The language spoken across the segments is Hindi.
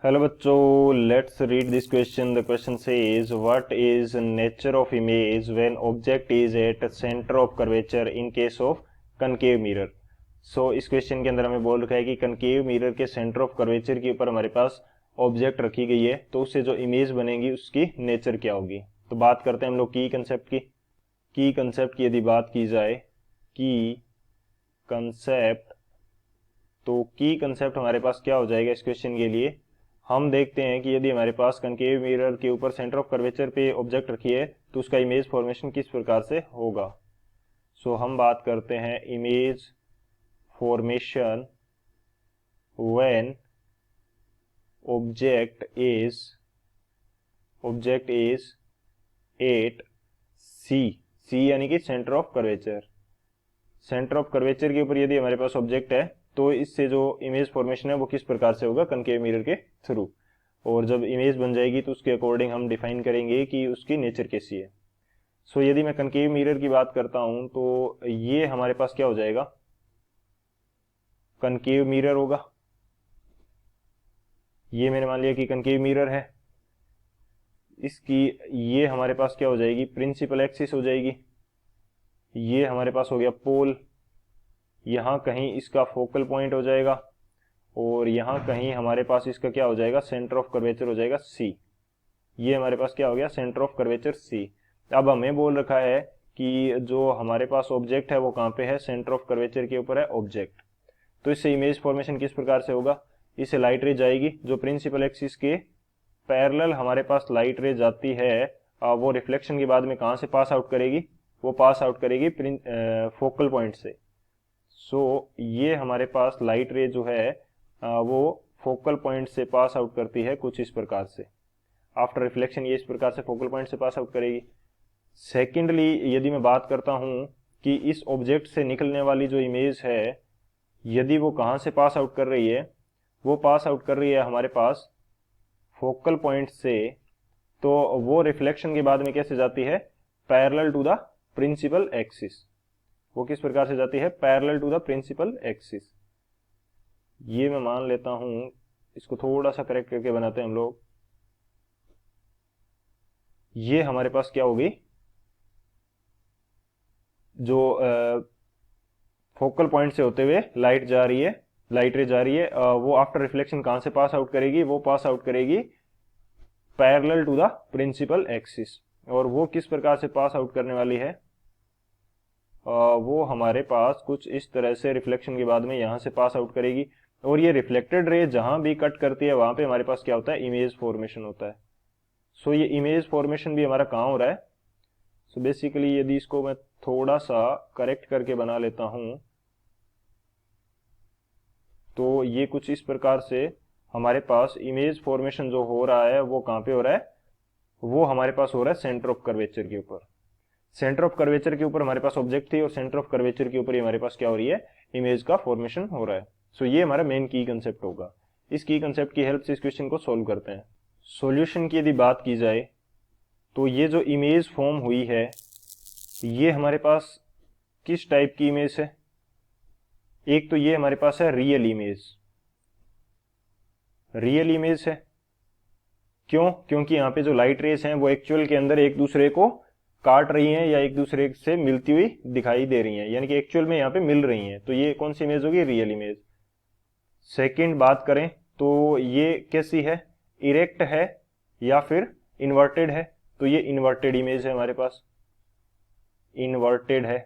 हेलो बच्चों, let's read this question. The question says what is nature of image when object is at centre of curvature in case of concave mirror. So इस क्वेश्चन के अंदर हमें बोल रखा है कि कनकेव मिरर के सेंटर ऑफ कर्वेचर के ऊपर हमारे पास ऑब्जेक्ट रखी गई है, तो उससे जो इमेज बनेगी उसकी नेचर क्या होगी। तो बात करते हैं हम लोग की कंसेप्ट की। कंसेप्ट की यदि बात की जाए, की कंसेप्ट, तो की कंसेप्ट हमारे पास क्या हो जाएगा इस क्वेश्चन के लिए। हम देखते हैं कि यदि हमारे पास कनकेव मिरर के ऊपर सेंटर ऑफ कर्वेचर पे ऑब्जेक्ट रखी है तो उसका इमेज फॉर्मेशन किस प्रकार से होगा। सो हम बात करते हैं image formation when object is at C यानी कि centre of curvature. Centre of curvature के ऊपर यदि हमारे पास ऑब्जेक्ट है तो इससे जो इमेज फॉर्मेशन है वो किस प्रकार से होगा, कनकेव मिरर के थ्रू। और जब इमेज बन जाएगी तो उसके अकॉर्डिंग हम डिफाइन करेंगे कि उसकी नेचर कैसी है। सो यदि मैं कनकेव मिरर की बात करता हूं तो ये हमारे पास क्या हो जाएगा, कनकेव मिरर होगा। ये मैंने मान लिया कि कनकेव मिरर है। इसकी ये हमारे पास क्या हो जाएगी, प्रिंसिपल एक्सिस हो जाएगी। ये हमारे पास हो गया पोल। यहाँ कहीं इसका फोकल पॉइंट हो जाएगा और यहाँ कहीं हमारे पास इसका क्या हो जाएगा, सेंटर ऑफ कर्वेचर हो जाएगा सी। ये हमारे पास क्या हो गया, सेंटर ऑफ कर्वेचर सी। अब हमें बोल रखा है कि जो हमारे पास ऑब्जेक्ट है वो कहाँ पे है, सेंटर ऑफ कर्वेचर के ऊपर है ऑब्जेक्ट। तो इससे इमेज फॉर्मेशन किस प्रकार से होगा, इससे लाइट रे जाएगी जो प्रिंसिपल एक्सिस के पैरेलल हमारे पास लाइट रे जाती है, वो रिफ्लेक्शन के बाद में कहाँ से पास आउट करेगी, वो पास आउट करेगी फोकल पॉइंट से। सो ये हमारे पास लाइट रे जो है वो फोकल पॉइंट से पास आउट करती है कुछ इस प्रकार से। आफ्टर रिफ्लेक्शन ये इस प्रकार से फोकल पॉइंट से पास आउट करेगी। सेकेंडली यदि मैं बात करता हूं कि इस ऑब्जेक्ट से निकलने वाली जो इमेज है यदि वो कहां से पास आउट कर रही है, वो पास आउट कर रही है हमारे पास फोकल पॉइंट से, तो वो रिफ्लेक्शन के बाद में कैसे जाती है, parallel to the principal axis. वो किस प्रकार से जाती है, parallel to the principal axis. ये मैं मान लेता हूं, इसको थोड़ा सा करेक्ट करके बनाते हैं हम लोग। ये हमारे पास क्या होगी, जो फोकल पॉइंट से होते हुए लाइट जा रही है, लाइट रे जा रही है, वो आफ्टर रिफ्लेक्शन कहां से पास आउट करेगी, वो पास आउट करेगी parallel to the principal axis. और वो किस प्रकार से पास आउट करने वाली है, वो हमारे पास कुछ इस तरह से रिफ्लेक्शन के बाद में यहां से पास आउट करेगी। और ये रिफ्लेक्टेड रे जहां भी कट करती है वहां पे हमारे पास क्या होता है, इमेज फॉर्मेशन होता है। सो ये इमेज फॉर्मेशन भी हमारा कहां हो रहा है। सो बेसिकली यदि इसको मैं थोड़ा सा करेक्ट करके बना लेता हूं तो ये कुछ इस प्रकार से हमारे पास इमेज फॉर्मेशन जो हो रहा है वो कहां पे हो रहा है, वो हमारे पास हो रहा है सेंटर ऑफ कर्वेचर के ऊपर। सेंटर ऑफ कर्वेचर के ऊपर हमारे पास ऑब्जेक्ट थी और सेंटर ऑफ कर्वेचर के ऊपर ही हमारे पास क्या हो रही है, इमेज का फॉर्मेशन हो रहा है। सो ये हमारा मेन की कंसेप्ट होगा। इस की कंसेप्ट की हेल्प से इस क्वेश्चन को सोल्व करते हैं। सॉल्यूशन की यदि बात की जाए तो ये जो इमेज फॉर्म हुई है ये हमारे पास किस टाइप की इमेज है, एक तो ये हमारे पास है रियल इमेज। रियल इमेज है क्यों, क्योंकि यहाँ पे जो लाइट रेस हैं वो एक्चुअल के अंदर एक दूसरे को काट रही हैं या एक दूसरे से मिलती हुई दिखाई दे रही हैं, यानी कि एक्चुअल में यहाँ पे मिल रही हैं, तो ये कौन सी इमेज होगी, रियल इमेज। सेकंड बात करें तो ये कैसी है, इरेक्ट है या फिर इन्वर्टेड है, तो ये इन्वर्टेड इमेज है हमारे पास, इन्वर्टेड है।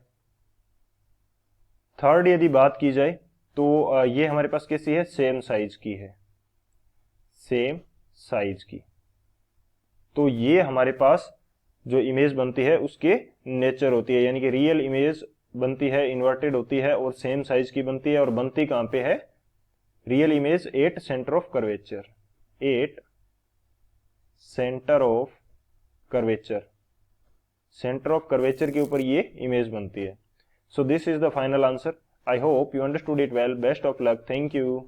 थर्ड यदि बात की जाए तो ये हमारे पास कैसी है, सेम साइज की है, सेम साइज की। तो ये हमारे पास जो इमेज बनती है उसके नेचर होती है, यानी कि रियल इमेज बनती है, इन्वर्टेड होती है और सेम साइज की बनती है। और बनती कहां पे है, real image at centre of curvature, eight centre of curvature, centre of curvature के ऊपर ये इमेज बनती है। So this is the final answer. I hope you understood it well. Best of luck. Thank you.